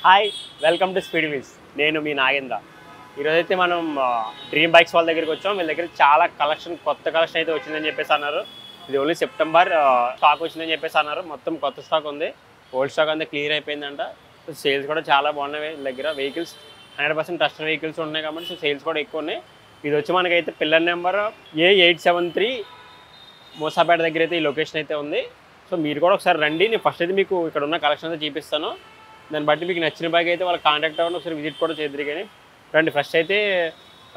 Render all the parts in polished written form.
Hi welcome to speed wheels. నేను మీ నాగేంద్ర. ఈరోజైతే మనం డ్రీమ్ బైక్స్ వాళ్ళ దగ్గరికి వచ్చాం. వీళ్ళ దగ్గర చాలా కొత్త కలెక్షన్ అయితే వచ్చిందని చెప్పేసి అన్నారు. ఇది ఓన్లీ సెప్టెంబర్ స్టాక్ వచ్చిందని చెప్పేసి అన్నారు. మొత్తం కొత్త స్టాక్ ఉంది, ఓల్డ్ స్టాక్ అంతా క్లియర్ అయిపోయిందంట. సేల్స్ కూడా చాలా బాగున్నాయి. వీళ్ళ దగ్గర వెహికల్స్ 100% ట్రస్టెడ్ వెహికల్స్ ఉన్నాయి కాబట్టి సేల్స్ కూడా ఎక్కువ ఉన్నాయి. ఇది వచ్చి మనకైతే పిల్లర్ నెంబర్ A873 మోసాపేట దగ్గర అయితే ఈ లొకేషన్ అయితే ఉంది. సో మీరు కూడా ఒకసారి రండి. నేను ఫస్ట్ అయితే మీకు ఇక్కడ ఉన్న కలెక్షన్ అయితే చూపిస్తాను. దాన్ని బట్టి మీకు నచ్చిన బైక్ అయితే వాళ్ళకి కాంటాక్ట్ అవ్వండి, ఒకసారి విజిట్ కూడా చేద్దరు. కానీ రండి. ఫస్ట్ అయితే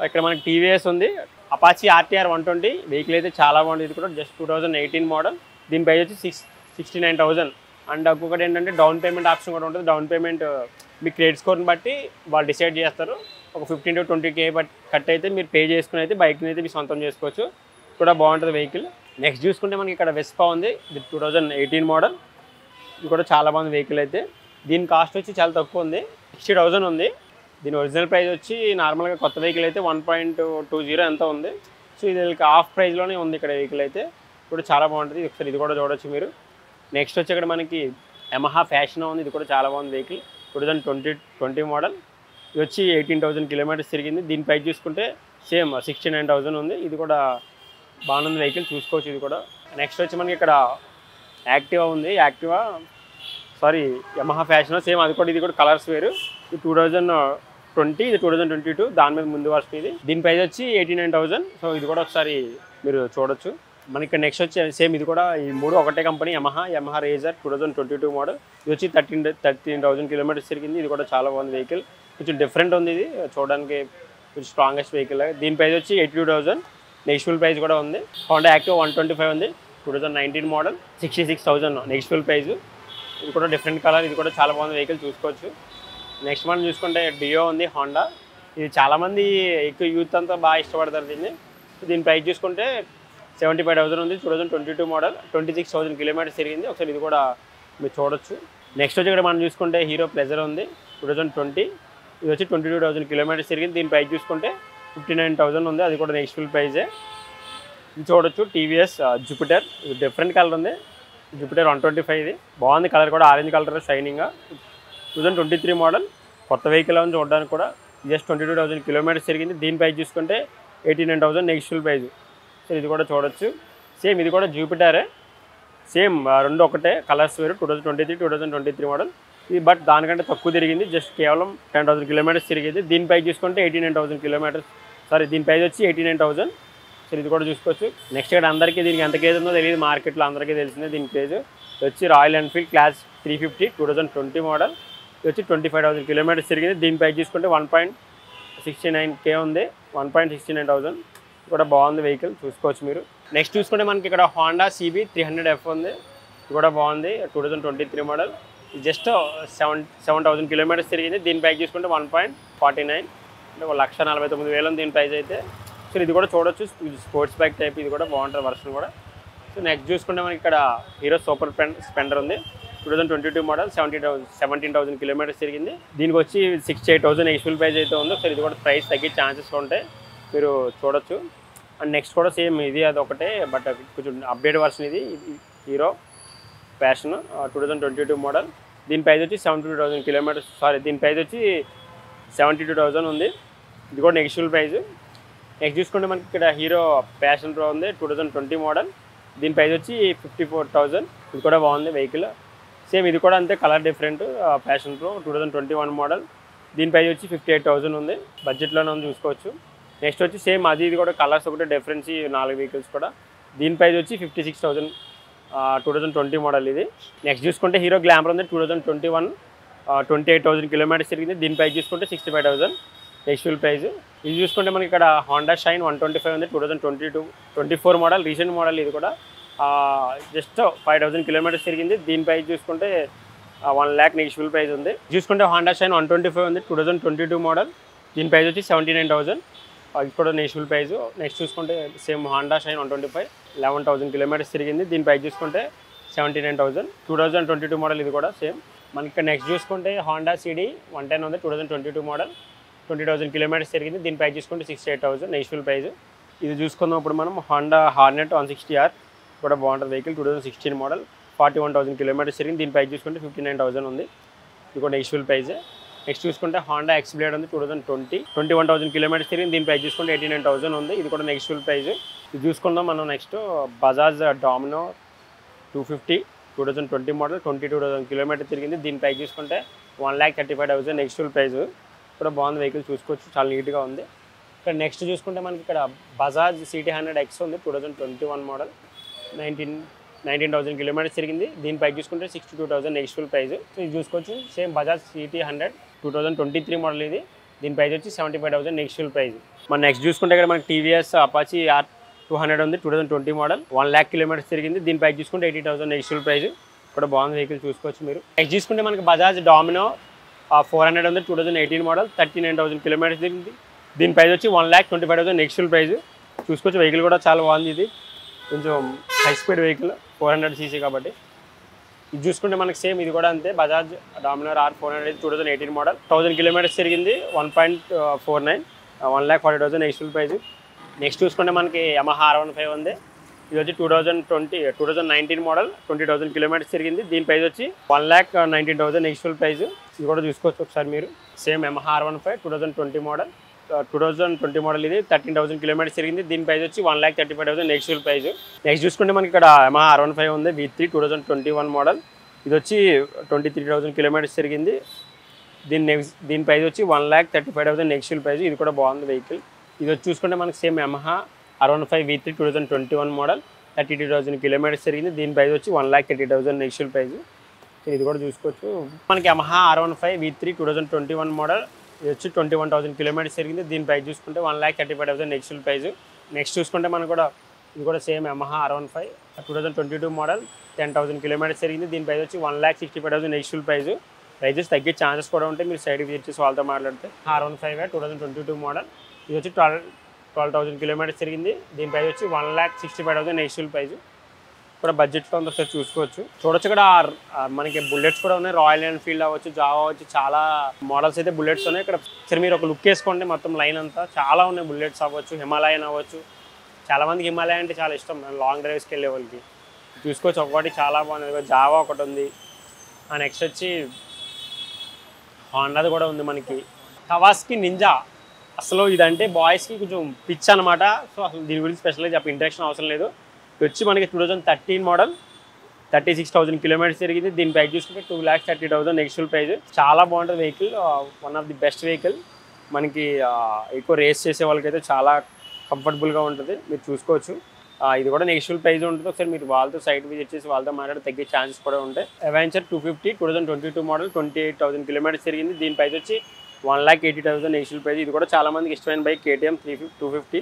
ఇక్కడ మనకి టీవీఎస్ ఉంది, అపాచీ RTR 120 వెహికల్ అయితే చాలా బాగుంది. ఇది కూడా జస్ట్ 2018 మోడల్. దీని ప్రైస్ వచ్చి 69,000. అండ్ ఒక్కొక్కటి ఏంటంటే డౌన్ పేమెంట్ ఆప్షన్ కూడా ఉంటుంది. డౌన్ పేమెంట్ మీ క్రెడిట్ స్కోర్ని బట్టి వాళ్ళు డిసైడ్ చేస్తారు. ఒక 15 to 20K కట్ అయితే మీరు పే చేసుకుని అయితే బైక్ని అయితే మీరు సొంతం చేసుకోవచ్చు. కూడా బాగుంటుంది వెహికల్. నెక్స్ట్ చూసుకుంటే మనకి ఇక్కడ వెస్పా ఉంది. ఇది 2018 మోడల్. ఇది కూడా చాలా బాగుంది వెహికల్ అయితే. దీని కాస్ట్ వచ్చి చాలా తక్కువ ఉంది, 60,000 ఉంది. దీని ఒరిజినల్ ప్రైస్ వచ్చి నార్మల్గా కొత్త వెహికల్ అయితే 1.20 ఎంత ఉంది. సో ఇది హాఫ్ ప్రైస్లోనే ఉంది ఇక్కడ వెహికల్ అయితే. కూడా చాలా బాగుంటుంది. ఒకసారి ఇది కూడా చూడవచ్చు మీరు. నెక్స్ట్ వచ్చి ఇక్కడ మనకి యమహా ఫ్యాషన్ ఉంది. ఇది కూడా చాలా బాగుంది వెహికల్. 2020 మోడల్. ఇది వచ్చి 18,000 కిలోమీటర్స్ తిరిగింది. దీని ప్రైస్ చూసుకుంటే సేమ్ 69,000 ఉంది. ఇది కూడా బాగుంది వెహికల్, చూసుకోవచ్చు ఇది కూడా. నెక్స్ట్ వచ్చి మనకి ఇక్కడ యాక్టివా ఉంది. యమహా ఫ్యాషన్ సేమ్, అది కూడా ఇది కూడా కలర్స్ వేరు. ఇది 2020, ఇది 2022, దాని మీద ముందు వర్షన్ ఇది. దీని ప్రైస్ వచ్చి 89,000. సో ఇది కూడా ఒకసారి మీరు చూడొచ్చు. మనకి ఇక్కడ నెక్స్ట్ వచ్చి సేమ్, ఇది కూడా ఈ మూడు ఒకటే కంపెనీ, యమహా రేజర్ 2022 మోడల్. ఇది వచ్చి 13,000 కిలోమీటర్స్ తిరిగింది. ఇది కూడా చాలా బాగుంది వెహికల్. కొంచెం డిఫరెంట్ ఉంది ఇది చూడడానికి, కొంచెం స్ట్రాంగెస్ట్ వెహికల్. దీని ప్రైస్ వచ్చి 82,000. నెగిషియబుల్ ప్రైస్ కూడా ఉంది. హోండా యాక్టివ్ 125 ఉంది, 2019 మోడల్. 66,000 negotiable price. ఇది కూడా డిఫరెంట్ కలర్. ఇది కూడా చాలా బాగుంది వెహికల్, చూసుకోవచ్చు. నెక్స్ట్ మనం చూసుకుంటే డియో ఉంది, హోండా. ఇది చాలామంది ఎక్కువ యూత్ అంతా బాగా ఇష్టపడతారు దీన్ని. దీని ప్రైస్ చూసుకుంటే 75,000 ఉంది, 2022 మోడల్. 26,000 కిలోమీటర్స్ తిరిగింది. ఒకసారి ఇది కూడా మీరు చూడొచ్చు. నెక్స్ట్ వచ్చి ఇక్కడ మనం చూసుకుంటే హీరో ప్లెజర్ ఉంది, 2020. ఇది వచ్చి 22,000 కిలోమీటర్స్ తిరిగింది. దీని ప్రైస్ చూసుకుంటే 59,000 ఉంది, అది కూడా నెగిషియబుల్ ప్రైజే. ఇది చూడొచ్చు టీవీఎస్ జూపిటర్. ఇది డిఫరెంట్ కలర్ ఉంది, జూపిటర్ 125. ఇది బాగుంది కలర్ కూడా, ఆరెంజ్ కలర్ షైనింగ్గా. 2023 మోడల్. కొత్త వెహికల్ అని చూడడానికి కూడా. జస్ట్ 22,000 కిలోమీటర్స్ తిరిగింది. దీని ప్రైస్ చూసుకుంటే 89,000 నెగిషియబుల్ ప్రైజ్. సో ఇది కూడా చూడొచ్చు. సేమ్ ఇది కూడా జూపిటరే, సేమ్ రెండు ఒకటే, కలర్స్ వేరు. 2023 మోడల్ ఇది. బట్ దానికంటే తక్కువ తిరిగింది, జస్ట్ కేవలం 10,000 కిలోమీటర్స్ తిరిగింది. దీని ప్రైస్ చూసుకుంటే 89,000 కిలోమీటర్స్. దీని ప్రైస్ వచ్చి 89,000. సో ఇది కూడా చూసుకోవచ్చు. నెక్స్ట్ ఇక్కడ అందరికీ దీనికి ఎంత కేజ్ ఉందో తెలియదు, మార్కెట్లో అందరికీ తెలిసిందే దీని కేజ్. ఇది వచ్చి రాయల్ ఎన్ఫీల్డ్ క్లాస్ 350 2020 మోడల్. ఇది వచ్చి 25,000 కిలోమీటర్స్ తిరిగింది. దీని ప్రైస్ చూసుకుంటే 1.69K ఉంది, 1.69,000. కూడా బాగుంది వెహికల్, చూసుకోవచ్చు మీరు. నెక్స్ట్ చూసుకుంటే మనకి ఇక్కడ హోండా CB 300F ఉంది. ఇది కూడా బాగుంది, 2023 మోడల్. జస్ట్ 7,000 కిలోమీటర్స్ తిరిగింది. దీని ప్రైస్ చూసుకుంటే 1.49, అంటే 1,49,000 దీని ప్రైస్ అయితే. సో ఇది కూడా చూడొచ్చు, ఇది స్పోర్ట్స్ బైక్ టైప్. ఇది కూడా బాగుంటుంది వర్షన్ కూడా. సో నెక్స్ట్ చూసుకుంటే మనకి ఇక్కడ హీరో సూపర్ స్ప్లెండర్ ఉంది, 2022 మోడల్. 17,000 కిలోమీటర్స్ తిరిగింది. దీనికి వచ్చి 68,000 నెగిషియబుల్ ప్రైస్ అయితే ఉంది. సో ఇది కూడా ప్రైస్ తగ్గే ఛాన్సెస్ ఉంటాయి, మీరు చూడొచ్చు. అండ్ నెక్స్ట్ కూడా సేమ్ ఇది అది ఒకటే, బట్ కొంచెం అప్డేట్ వర్షన్ ఇది. Hero passion 2022 model. దీని ప్రైస్ వచ్చి 72,000 కిలోమీటర్స్. దీని ప్రైస్ వచ్చి 72,000 ఉంది. ఇది కూడా నెగిషియబుల్ ప్రైస్. నెక్స్ట్ చూసుకుంటే మనకి ఇక్కడ హీరో ప్యాషన్ ప్రో ఉంది, 2020 మోడల్. దీని ప్రైస్ వచ్చి 54,000. ఇది కూడా బాగుంది వెహికల్. సేమ్ ఇది కూడా అంతే, colour different. Passion pro 2021 model. దీని ప్రైస్ వచ్చి 58,000 ఉంది, బడ్జెట్లోనే ఉంది, చూసుకోవచ్చు. నెక్స్ట్ వచ్చి సేమ్ అది ఇది కూడా కలర్స్ ఒకటే డిఫరెన్స్, 4 వెహికల్స్ కూడా. దీని ప్రైస్ వచ్చి 56,000, 2020 మోడల్ ఇది. నెక్స్ట్ చూసుకుంటే హీరో గ్లామర్ ఉంది, 2021, 28,000 కిలోమీటర్స్ తిరిగింది. దీని ప్రైస్ చూసుకుంటే 65,000 నెగిషియబుల్ ప్రైస్. ఇది చూసుకుంటే మనకి ఇక్కడ హోండా షైన్ 125 ఉంది, 2024 మోడల్, రీసెంట్ మోడల్. ఇది కూడా జస్ట్ 5,000 కిలోమీటర్స్ తిరిగింది. దీని ప్రైస్ చూసుకుంటే 1 lakh నెగిషియబుల్ ప్రైస్ ఉంది. చూసుకుంటే హోండా షైన్ 125 ఉంది, 2022 మోడల్. దీని ప్రైస్ వచ్చి 79,000, అది కూడా నెగిషియబుల్ ప్రైస్. నెక్స్ట్ చూసుకుంటే సేమ్ హోండా షైన్ 125, 11,000 కిలోమీటర్స్ తిరిగింది. దీని ప్రైస్ చూసుకుంటే 79,000, 2022 మోడల్. ఇది కూడా సేమ్. మనకి ఇక్కడ నెక్స్ట్ చూసుకుంటే హోండా CD 110 ఉంది, 2022 మోడల్. 20,000 కిలోమీటర్స్ తిరిగింది. దీని ప్రైస్ చూసుకుంటే 68,000 నెగిషియబుల్ ప్రైస్. ఇది చూసుకుందాం ఇప్పుడు మనం. హోండా హార్నెట్ 160R కూడా బాగుంటుంది వెహికల్, 2016 మోడల్. 41,000 కిలోమీటర్స్ తిరిగింది. దీని ప్రైస్ చూసుకుంటే 59,000 ఉంది. ఇది కూడా నెగిషియబుల్ ప్రైజే. నెక్స్ట్ చూసుకుంటే హాండా ఎక్స్బ్లేడ్ ఉంది 2020 21,000 కిలోమీటర్స్ తిరిగింది. దీని ప్రైస్ చూసుకుంటే 89,000 ఉంది. ఇది కూడా నెక్స్ట్ఫుల్ ప్రైస్. ఇది చూసుకుందాం మనం. Next Bajaj Dominar 250 2020 model 22,000 kilometre తిరిగింది. దీని ప్రైస్ చూసుకుంటే 1,35,000 నెక్స్ట్ఫుల్ ప్రైస్. కూడా బాగుంది వెహికల్, చూసుకోవచ్చు, చాలా నీట్గా ఉంది. ఇక్కడ నెక్స్ట్ చూసుకుంటే మనకి ఇక్కడ బజాజ్ సిటీ 100X ఉంది 2021 మోడల్ 19,000 కిలోమీటర్స్ తిరిగింది. దీని ప్రైస్ చూసుకుంటే 62,000 నెక్స్ట్ఫుల్ ప్రైస్. సో ఇది చూసుకోవచ్చు, సేమ్ బజాజ్ సిటీ 100 2023 మోడల్ ఇది. దీని ప్రైస్ వచ్చి 75,000 నెక్స్ట్ఫుల్ ప్రైస్. మన నెక్స్ట్ చూసుకుంటే ఇక్కడ మనకి టీవీఎస్ అపాచీ R200 ఉంది 2020 మోడల్ 1,00,000 కిలోమీటర్స్ తిరిగింది. దీని ప్రైస్ చూసుకుంటే 80,000 నెక్స్ట్ఫుల్ ప్రైస్. కూడా బాగుంది వెహికల్, చూసుకోవచ్చు మీరు. నెక్స్ట్ చూసుకుంటే మనకి బజాజ్ డామినో 400 ఉంది 2018 మోడల్ 39,000 కిలోమీటర్స్ తిరిగింది. దీని ప్రైస్ వచ్చి 1,25,000 నెక్స్ట్ఫుల్ ప్రైస్. చూసుకోవచ్చు వెహికల్ కూడా చాలా బాగుంది. ఇది కొంచెం హై స్పీడ్ వెహికల్ 400cc కాబట్టి. ఇది చూసుకుంటే మనకి సేమ్ ఇది కూడా అంతే, Bajaj Dominar R400 2018 model 1000 kilometres తిరిగింది. 1.49 1,40,000 నెక్స్ట్ఫుల్ ప్రైస్. నెక్స్ట్ చూసుకుంటే మనకి యమహా R15 ఉంది. ఇది వచ్చి 2019 మోడల్ 20,000 కిలోమీటర్స్ తిరిగింది. దీని ప్రైస్ వచ్చి 1,19,000 నెక్స్ట్ఫుల్ ప్రైస్. ఇది కూడా చూసుకోవచ్చు ఒకసారి మీరు. Same Yamaha R15 2020 model 2020 model ఇది 13,000 కిలోమీటర్స్ తిరిగింది. దీని ప్రైస్ వచ్చి 1,35,000 నెక్స్ట్ఫుల్ ప్రైస్. నెక్స్ట్ చూసుకుంటే మనకి ఇక్కడ యమహా R15 ఉంది V3 2021 మోడల్. ఇది వచ్చి 23,000 కిలోమీటర్స్ తిరిగింది. దీని ప్రైస్ వచ్చి 1,35,000 నెక్స్ట్ఫుల్ ప్రైస్. ఇది కూడా బాగుంది వెహికల్. ఇది వచ్చి చూసుకుంటే మనకి same Yamaha R15 V3 2021 model 32,000 kilometres తిరిగింది. దీని ప్రైస్ వచ్చి 1,30,000 నెక్స్ట్ఫుల్ ప్రైస్. ఇది కూడా చూసుకోవచ్చు. మనకి యమహా R15 V3 2021 మోడల్ ఇది వచ్చి 21,000 కిలోమీటర్స్ తిరిగింది. దీని ప్రైస్ చూసుకుంటే 1,35,000 నెక్స్ట్ఫుల్ ప్రైస్. నెక్స్ట్ చూసుకుంటే మనకు కూడా ఇది కూడా same Yamaha R15 2022 model 10,000 kilometres తిరిగింది. దీని ప్రైస్ వచ్చి 1,65,000 నెక్స్ట్ఫుల్ ప్రైస్. ప్రైజెస్ తగ్గే ఛాన్సెస్ కూడా ఉంటాయి, మీరు సైడ్ విజిట్ చేసి వాళ్ళతో మాట్లాడితే. R15 2022 మోడల్ ఇది వచ్చి 12,000 కిలోమీటర్స్ తిరిగింది. దీని ప్రైస్ వచ్చి 1,65,000 నెక్స్ట్ఫుల్ ప్రైస్. కూడా బడ్జెట్లో ఉంది, ఒకసారి చూసుకోవచ్చు. చూడొచ్చు ఇక్కడ మనకి బుల్లెట్స్ కూడా ఉన్నాయి. రాయల్ ఎన్ఫీల్డ్ అవ్వచ్చు, జావా అవ్వచ్చు, చాలా మోడల్స్ అయితే బుల్లెట్స్ ఉన్నాయి. ఇక్కడ సరే మీరు ఒక లుక్ వేసుకోండి, మొత్తం లైన్ అంతా చాలా ఉన్నాయి. బుల్లెట్స్ అవ్వచ్చు, హిమాలయన్ అవ్వచ్చు. చాలామందికి హిమాలయన్ అంటే చాలా ఇష్టం, లాంగ్ డ్రైవ్స్కి వెళ్ళే వాళ్ళకి. చూసుకోవచ్చు, ఒకటి చాలా బాగుంది. జావా ఒకటి ఉంది. నెక్స్ట్ వచ్చి హోండాది కూడా ఉంది మనకి. కవాస్కి నింజా అసలు ఇదంటే బాయ్స్కి కొంచెం పిచ్ అనమాట. సో అసలు దీని గురించి స్పెషల్గా చెప్పి ఇంట్రడక్షన్ అవసరం లేదు. ఇది వచ్చి మనకి 2013 మోడల్ 36,000 కిలోమీటర్స్ తిరిగింది. దీని ప్రైస్ చూసుకుంటే 2,30,000 నెక్స్ట్ఫుల్ ప్రైస్. చాలా బాగుంటుంది vehicle, one of the best vehicle. మనకి ఎక్కువ రేస్ చేసే వాళ్ళకైతే చాలా కంఫర్టబుల్గా ఉంటుంది, మీరు చూసుకోవచ్చు. ఇది కూడా నెక్స్ట్ఫుల్ ప్రైస్ ఉంటుంది. ఒకసారి మీరు వాళ్ళతో సైట్ విజిట్ చేసి వాళ్ళతో మాట్లాడి తగ్గే ఛాన్సెస్ కూడా ఉంటాయి. అవెంచర్ 250 2022 మోడల్ 28,000 కిలోమీటర్స్ తిరిగింది. దీని ప్రైస్ వచ్చి 1,80,000 నెక్స్ట్ఫుల్ ప్రైస్. ఇది కూడా చాలా మందికి ఇష్టమైన బైక్ KTM 250.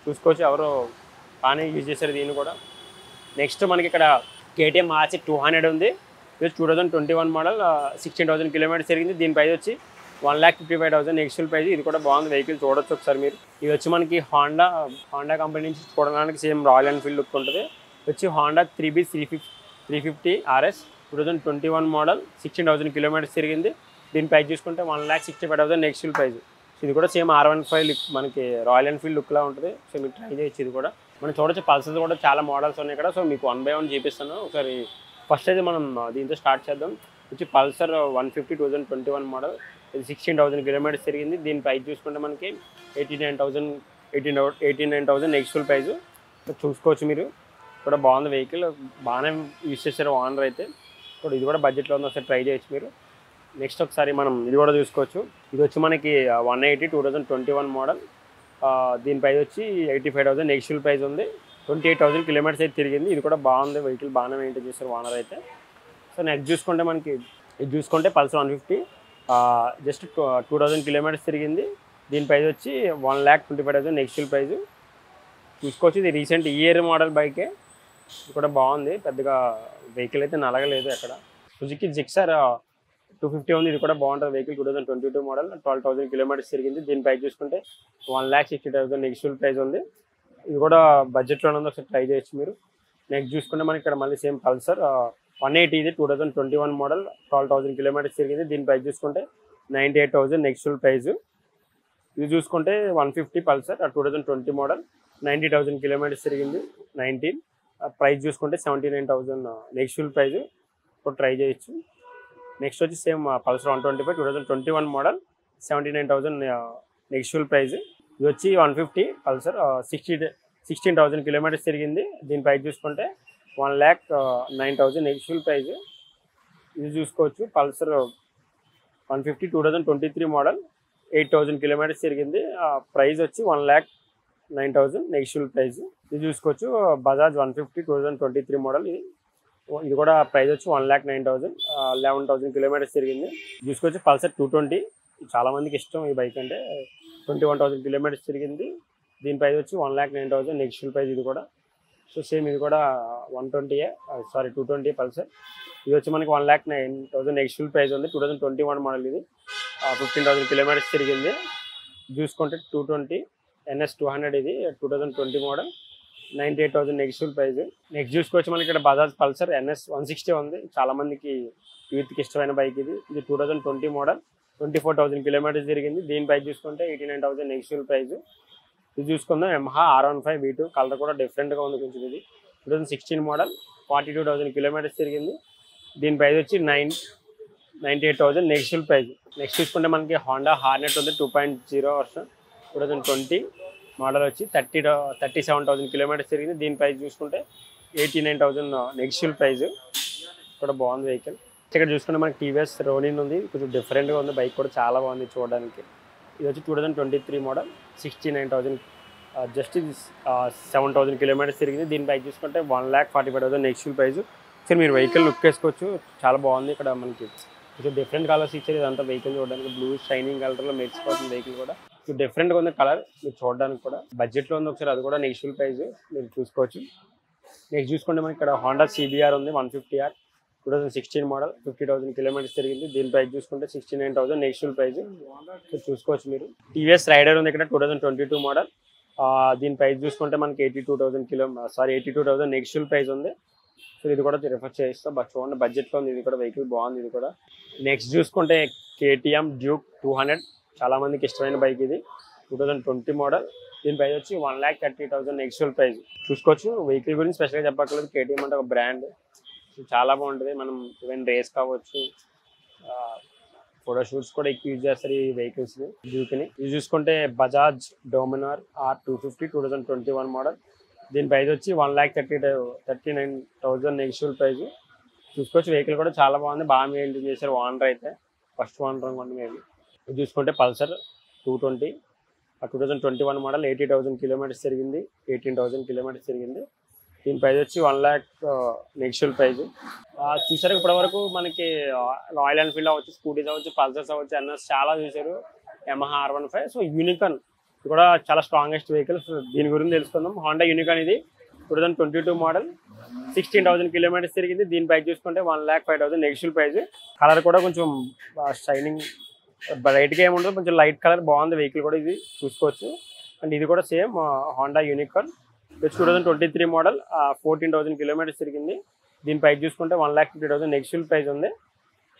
చూసుకోవచ్చు, ఎవరు బాగానే యూజ్ చేశారు దీన్ని కూడా. నెక్స్ట్ మనకి ఇక్కడ KTM RC 200 ఉంది. ఇది 2021 మోడల్ 16,000 కిలోమీటర్స్ తిరిగింది. దీని ప్రైస్ వచ్చి 1,55,000 నెక్స్ట్ఫుల్ ప్రైస్. ఇది కూడా బాగుంది వెహికల్, చూడొచ్చు ఒకసారి మీరు. ఇది వచ్చి మనకి హోండా కంపెనీ నుంచి చూడడానికి సేమ్ రాయల్ ఎన్ఫీల్డ్ లుక్ ఉంటుంది. వచ్చి Honda 3B 350 RS 2021 model 16,000 kilometres తిరిగింది. దీని ప్రైస్ చూసుకుంటే 1,65,000 నెక్స్ట్ఫుల్ ప్రైస్. ఇది కూడా సేమ్ R15 లుక్, మనకి రాయల్ ఎన్ఫీల్డ్ లుక్లా ఉంటుంది. సో మీరు ట్రై చేయొచ్చు. ఇది కూడా మనం చూడొచ్చు. పల్సర్స్ కూడా చాలా మోడల్స్ ఉన్నాయి ఇక్కడ. సో మీకు 1 by 1 చూపిస్తాను. ఒకసారి ఫస్ట్ అయితే మనం దీంతో స్టార్ట్ చేద్దాం. వచ్చి పల్సర్ 150 2021 మోడల్ ఇది 16,000 కిలోమీటర్స్ తిరిగింది. దీని ప్రైస్ చూసుకుంటే మనకి 89,000 నెక్స్ట్ఫుల్ ప్రైస్. చూసుకోవచ్చు మీరు. కూడా బాగుంది వెహికల్, బాగానే యూజ్ చేశారు ఓనర్ అయితే. ఇది కూడా బడ్జెట్లో ఉంది, ఒకసారి ట్రై చేయొచ్చు మీరు. నెక్స్ట్ ఒకసారి మనం ఇది కూడా చూసుకోవచ్చు. ఇది వచ్చి మనకి 180 2021 మోడల్. దీని ప్రైస్ వచ్చి 85,000 నెక్స్ట్ఫుల్ ప్రైస్ ఉంది. 28,000 కిలోమీటర్స్ అయితే తిరిగింది. ఇది కూడా బాగుంది వెహికల్, బాగానే మెయింటైన్ చేస్తారు ఓనర్ అయితే. సో నెక్స్ట్ చూసుకుంటే మనకి ఇది చూసుకుంటే పల్సర్ 150 జస్ట్ 2,000 కిలోమీటర్స్ తిరిగింది. దీని ప్రైస్ వచ్చి 1,25,000 నెక్స్ట్ఫుల్ ప్రైస్. చూసుకోవచ్చు, ఇది రీసెంట్ ఇయర్ మోడల్ బైకే. ఇది కూడా బాగుంది, పెద్దగా వెహికల్ అయితే నలగలేదు ఎక్కడ. సుజుకి జిక్సర్ 250 ఉంది. ఇది కూడా బాగుంటుంది వెహికల్, 2022 మోడల్ 12,000 కిలోమీటర్స్ తిరిగింది. దీని ప్రైస్ చూసుకుంటే 1,60,000 నెక్స్ట్ఫుల్ ప్రైస్ ఉంది. ఇది కూడా బడ్జెట్లోనే ఉంది, ఒకసారి ట్రై చేయొచ్చు మీరు. నెక్స్ట్ చూసుకుంటే మనకి ఇక్కడ మళ్ళీ సేమ్ పల్సర్ 180 ఇది 2021 మోడల్ 12,000 కిలోమీటర్స్ తిరిగింది. దీని ప్రైస్ చూసుకుంటే 98,000 నెక్స్ట్ఫుల్ ప్రైస్. ఇది చూసుకుంటే 150 పల్సర్ 2020 మోడల్ 90,000 కిలోమీటర్స్ తిరిగింది. 19 ప్రైస్ చూసుకుంటే 79,000 నెక్స్ట్ఫుల్ ప్రైస్. ఇప్పుడు ట్రై చేయొచ్చు. నెక్స్ట్ వచ్చి సేమ్ పల్సర్ 125 2021 మోడల్ 79,000 నెగిషియల్ ప్రైస్. ఇది వచ్చి 150 పల్సర్ 16,000 కిలోమీటర్స్ తిరిగింది. దీని ప్రైస్ చూసుకుంటే 1,09,000 నెగిషియల్ ప్రైస్. ఇది చూసుకోవచ్చు పల్సర్ 150 2023 మోడల్ 8,000 కిలోమీటర్స్ తిరిగింది. ప్రైస్ వచ్చి 1,09,000 నెగిషియల్ ప్రైస్. ఇది చూసుకోవచ్చు బజాజ్ 150 2023 మోడల్. ఇది కూడా ప్రైస్ వచ్చి 1,09,000 11,000 కిలోమీటర్స్ తిరిగింది. చూసుకోవచ్చు పల్సర్ 220 చాలా మందికి ఇష్టం ఈ బైక్ అంటే. 21,000 కిలోమీటర్స్ తిరిగింది. దీని ప్రైస్ వచ్చి 1,09,000 నెగిషియల్ ప్రైస్. ఇది కూడా సో సేమ్ ఇది కూడా 220 పల్సర్. ఇది వచ్చి మనకి 1,09,000 నెగిషియల్ ప్రైస్ ఉంది. 2021 మోడల్. ఇది 15,000 కిలోమీటర్స్ తిరిగింది. చూసుకుంటే 220 NS 200 ఇది 2020 మోడల్ 98,000 నెగిషియల్ ప్రైస్. నెక్స్ట్ చూసుకోవచ్చు మనకి ఇక్కడ బజాజ్ పల్సర్ NS 160 ఉంది. చాలా మందికి యూత్కి ఇష్టమైన బైక్ ఇది. ఇది 2020 మోడల్ 24,000 కిలోమీటర్స్ తిరిగింది. దీని ప్రైస్ చూసుకుంటే 89,000 నెగిషియల్ ప్రైస్. ఇది చూసుకుందాం Yamaha R15 V2 కలర్ కూడా డిఫరెంట్గా ఉంది కొంచెం. ఇది 2016 మోడల్ 42,000 కిలోమీటర్స్ తిరిగింది. దీని ప్రైస్ వచ్చి 98,000 నెగిషియల్ ప్రైస్. నెక్స్ట్ చూసుకుంటే మనకి హోండా హార్నెట్ ఉంది 2.0 వర్షన్ 2020 మోడల్ వచ్చి 37,000 కిలోమీటర్స్ తిరిగింది. దీని ప్రైస్ చూసుకుంటే 89,000 నెగిషియల్ ప్రైస్. కూడా బాగుంది వెహికల్. ఇక్కడ చూసుకుంటే మనకి TVS రోనిన్ ఉంది. కొంచెం డిఫరెంట్గా ఉంది బైక్ కూడా చాలా బాగుంది చూడడానికి. ఇది వచ్చి 2023 మోడల్ 69,000 జస్ట్ ఇది 7,000 కిలోమీటర్స్ తిరిగింది. దీని ప్రైస్ చూసుకుంటే 1,45,000 నెగిషియల్ ప్రైస్. సరే మీరు వెహికల్ లుక్ వేసుకోవచ్చు చాలా బాగుంది. ఇక్కడ మనకి కొంచెం డిఫరెంట్ కలర్స్ ఇచ్చారు. ఇదంతా వెహికల్ చూడడానికి బ్లూ షైనింగ్ కలర్లో మెరిసిపోతుంది వెహికల్ కూడా. డిఫరెంట్గా ఉంది కలర్ మీరు చూడడానికి కూడా. బడ్జెట్లో ఉంది ఒకసారి అది కూడా నెగిషియల్ ప్రైస్ మీరు చూసుకోవచ్చు. నెక్స్ట్ చూసుకుంటే మనకి ఇక్కడ హోండా CBR ఉంది 150R 2016 మోడల్ 50,000 కిలోమీటర్స్ తిరిగింది. దీని ప్రైస్ చూసుకుంటే 69,000 నెగిషియల్ ప్రైస్. చూసుకోవచ్చు మీరు. TVS రైడర్ ఉంది ఇక్కడ 2022 మోడల్. దీని ప్రైస్ చూసుకుంటే మనకి 82,000 నెగిషియల్ ప్రైస్ ఉంది. సో ఇది కూడా రిఫర్ చేస్తాం. బట్ చూడండి బడ్జెట్లో ఉంది. ఇది కూడా వెహికల్ బాగుంది. ఇది కూడా నెక్స్ట్ చూసుకుంటే KTM డ్యూక్ 200 చాలా మందికి ఇష్టమైన బైక్ ఇది 2020 మోడల్. దీని ప్రైస్ వచ్చి 1,30,000 నెగిషియల్ ప్రైస్. చూసుకోవచ్చు వెహికల్ గురించి స్పెషల్గా చెప్పక్కర్లేదు. KTM అంటే ఒక బ్రాండ్ చాలా బాగుంటుంది. మనం ఈవెన్ రేస్ కావచ్చు ఫోటోషూట్స్ కూడా ఎక్కువ యూజ్ చేస్తారు ఈ వెహికల్స్ని డ్యూక్ని. ఇది చూసుకుంటే బజాజ్ డోమినార్ R250 2021 మోడల్. దీని ప్రైస్ వచ్చి 1,39,000 నెగిషియల్ ప్రైస్. చూసుకోవచ్చు వెహికల్ కూడా చాలా బాగుంది. బాగా మెయింటైన్ చేశారు ఓనర్ అయితే. ఫస్ట్ ఓనర్ అనుకోండి మేబీ. ఇది చూసుకుంటే పల్సర్ 220 2021 మోడల్ 80,000 కిలోమీటర్స్ తిరిగింది. 18,000 కిలోమీటర్స్ తిరిగింది. దీని ప్రైస్ వచ్చి 1,00,000 నెగిషియల్ ప్రైస్. చూసారు ఇప్పటివరకు మనకి రాయల్ ఎన్ఫీల్డ్ అవ్వచ్చు, స్కూటీస్ అవ్వచ్చు, పల్సర్స్ అవ్వచ్చు, NS చాలా చూసారు. Yamaha R15 సో యూనికార్న్ ఇది కూడా చాలా స్ట్రాంగెస్ట్ వెహికల్. దీని గురించి తెలుసుకుందాం. హోండా యూనికార్న్ ఇది 2022 మోడల్ 16,000 కిలోమీటర్స్ తిరిగింది. దీని ప్రైస్ చూసుకుంటే 1,05,000 నెగిషియల్ ప్రైస్. కలర్ కూడా కొంచెం షైనింగ్ బ్రైట్గా ఏముండదు, కొంచెం లైట్ కలర్ బాగుంది వెహికల్ కూడా. ఇది చూసుకోవచ్చు. అండ్ ఇది కూడా same Honda unicorn 2023 model 14,000 kilometres తిరిగింది. దీని ప్రైస్ చూసుకుంటే 1,50,000 నెగిషియల్ ప్రైస్ ఉంది.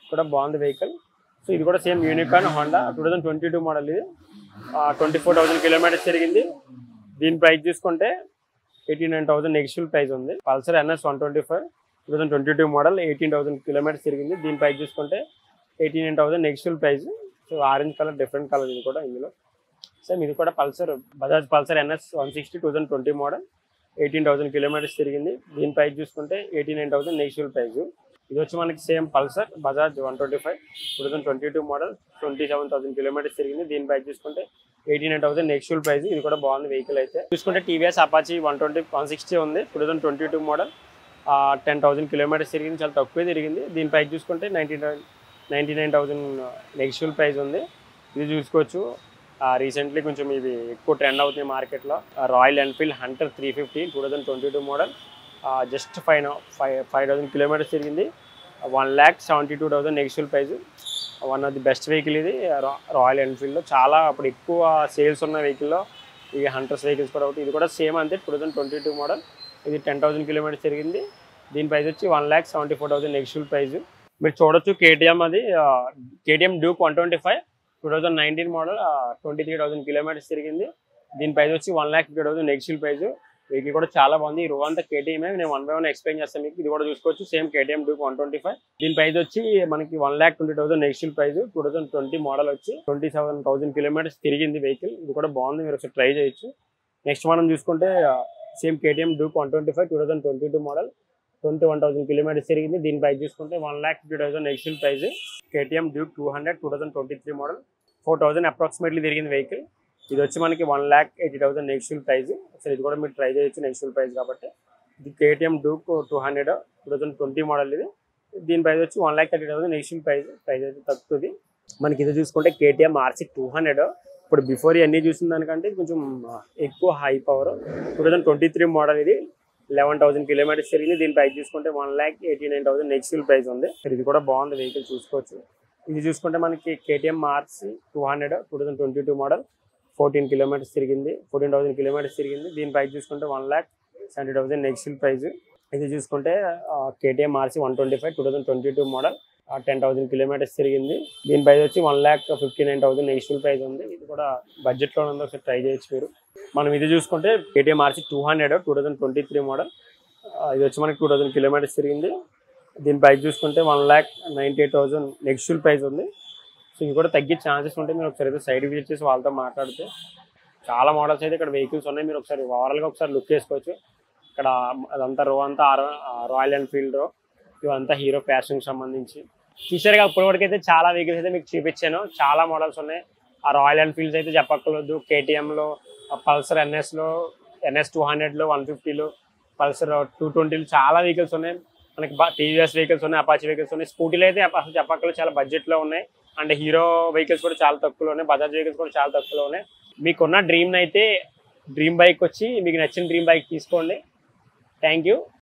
కూడా బాగుంది వెహికల్. సో ఇది కూడా సేమ్ యూనికార్న్ హోండా 2022 మోడల్. ఇది 24,000 కిలోమీటర్స్ తిరిగింది. దీని ప్రైస్ చూసుకుంటే 89,000 నెగిషియల్ ప్రైస్ ఉంది. పల్సర్ NS 125 2022 మోడల్ 18,000 కిలోమీటర్స్ తిరిగింది. దీని ప్రైస్ చూసుకుంటే 89,000 negotiable price. So orange colour different colour ఇది కూడా ఇందులో. సేమ్ ఇది కూడా Pulsar Bajaj Pulsar NS 160 2020 model 18,000 kilometres తిరిగింది. దీని ప్రైస్ చూసుకుంటే 89,000 నెగిషియల్ ప్రైస్. ఇది వచ్చి మనకి same Pulsar Bajaj 125 2022 model 27,000 kilometres తిరిగింది. దీని ప్రైస్ చూసుకుంటే 89,000 నెగిషియల్ ప్రైస్. ఇది కూడా బాగుంది వెహికల్ అయితే. చూసుకుంటే TVS Apache 160 ఉంది 2022 మోడల్ 10,000 కిలోమీటర్స్ తిరిగింది. చాలా తక్కువే తిరిగింది. దీని ప్రైస్ చూసుకుంటే 99,000 నెగిషియల్ ప్రైస్ ఉంది. ఇది చూసుకోవచ్చు. రీసెంట్లీ కొంచెం ఇవి ఎక్కువ ట్రెండ్ అవుతుంది మార్కెట్లో. Royal Enfield Hunter 350 2022 model just 5,000 kilometres తిరిగింది. 1,72,000 negotiable price. One of the best vehicle ఇది రాయల్ ఎన్ఫీల్డ్లో. చాలా అప్పుడు ఎక్కువ సేల్స్ ఉన్న వెహికల్లో ఈ హంటర్స్ వెహికల్స్ కూడా ఒకటి. ఇది కూడా సేమ్ అంతే 2022 మోడల్. ఇది 10,000 కిలోమీటర్స్ తిరిగింది. దీని ప్రైస్ వచ్చి 1,74,000 నెగిషియల్ ప్రైస్. మీరు చూడొచ్చు KTM అది KTM డ్యూక్ 125 2019 మోడల్ 23,000 కిలోమీటర్స్ తిరిగింది. దీని ప్రైస్ వచ్చి 1,50,000 నెగిషియల్ ప్రైస్. వెహికల్ కూడా చాలా బాగుంది. ఈ రో అంతా కేటీఎం. నేను 1 by 1 ఎక్స్ప్లెయిన్ చేస్తాను మీకు. ఇది కూడా చూసుకోవచ్చు, సేమ్ కేటీఎం డ్యూక్ 125. దీని ప్రైస్ వచ్చి మనకి 1,20,000 నెక్స్ట్ ప్రైస్. 2020 మోడల్ వచ్చి 27,000 కిలోమీటర్స్ తిరిగింది వెహికల్. ఇది కూడా బాగుంది, మీరు ఒకసారి ట్రై చేయొచ్చు. నెక్స్ట్ మనం చూసుకుంటే same KTM Duke 125 2022 model, 21,000 kilometres తిరిగింది. దీని ప్రైస్ చూసుకుంటే 1,50,000 next price. KTM Duke 200 2023 model, 4,000 approximately తిరిగింది వెహికల్. ఇది వచ్చి మనకి 1,80,000 నెక్స్ట్ ప్రైస్. అసలు ఇది కూడా మీరు ట్రై చేయొచ్చు, నెక్స్ట్ ప్రైస్ కాబట్టి. ఇది కేటీఎం డ్యూక్ 200 2020 మోడల్. ఇది దీని ప్రైస్ వచ్చి 1,30,000 నెక్స్ట్ ప్రైస్. ప్రైస్ అయితే తగ్గుతుంది. మనకి ఇది చూసుకుంటే కేటీఎం RC 200. ఇప్పుడు బిఫోర్ ఇవన్నీ చూసిన దానికంటే కొంచెం ఎక్కువ హై పవర్. 2023 మోడల్. ఇది 11,000 కిలోమీటర్స్ తిరిగింది. దీని ప్రైస్ చూసుకుంటే 1,89,000 నెక్స్ట్ ప్రైస్ ఉంది. ఇది కూడా బాగుంది వెహికల్, చూసుకోవచ్చు. ఇది చూసుకుంటే మనకి కేటీఎం RC 200 2022 మోడల్, 14 కిలోమీటర్స్ తిరిగింది, 14,000 కిలోమీటర్స్ తిరిగింది. దీని ప్రైస్ చూసుకుంటే 1,70,000 నెక్స్ట్ ప్రైస్. ఇది చూసుకుంటే కేటీఎం RC 125 2022 మోడల్, 10,000 కిలోమీటర్స్ తిరిగింది. దీని ప్రైస్ వచ్చి 1,59,000 నెక్స్ట్ ప్రైస్ ఉంది. ఇది కూడా బడ్జెట్లో ఉంది, ఒకసారి ట్రై చేయొచ్చు మీరు. మనం ఇది చూసుకుంటే కేటీఎం RC 200 2023 మోడల్. ఇది వచ్చి మనకి 2,000 కిలోమీటర్స్ తిరిగింది. దీని ప్రైస్ చూసుకుంటే 1,98,000 నెక్స్ట్ ప్రైస్ ఉంది. సో ఇవి కూడా తగ్గే ఛాన్సెస్ ఉంటాయి. మీరు ఒకసారి అయితే సైడ్ విజిట్ చేసి వాళ్ళతో మాట్లాడితే చాలా మోడల్స్ అయితే ఇక్కడ వెహికల్స్ ఉన్నాయి. మీరు ఒకసారి ఓవరాల్గా ఒకసారి లుక్ చేసుకోవచ్చు. ఇక్కడ అదంతా రో అంతా రాయల్ ఎన్ఫీల్డ్ రో, ఇవంతా హీరో ఫ్యాషన్కి సంబంధించి చూసారుగా. ఇప్పటివరకైతే చాలా వెహికల్స్ అయితే మీకు చూపించాను, చాలా మోడల్స్ ఉన్నాయి. ఆ రాయల్ ఎన్ఫీల్డ్స్ అయితే చెప్పక్కర్లేదు, కేటీఎంలో, పల్సర్ NSలో, NS 200లో, 150లో, పల్సర్ 220లో చాలా వెహికల్స్ ఉన్నాయి. మనకి టీవీఎస్ వెహికల్స్ ఉన్నాయి, అపాచీ వెహికల్స్ ఉన్నాయి. స్కూటీలు అయితే అసలు చెప్పక్కర్లేదు, చాలా బడ్జెట్లో ఉన్నాయి. అండ్ హీరో వెహికల్స్ కూడా చాలా తక్కువలో ఉన్నాయి, బజాజ్ వెహికల్స్ కూడా చాలా తక్కువలో ఉన్నాయి. మీకున్న డ్రీమ్ అయితే డ్రీమ్ బైక్ వచ్చి మీకు నచ్చిన డ్రీమ్ బైక్ తీసుకోండి. Thank you.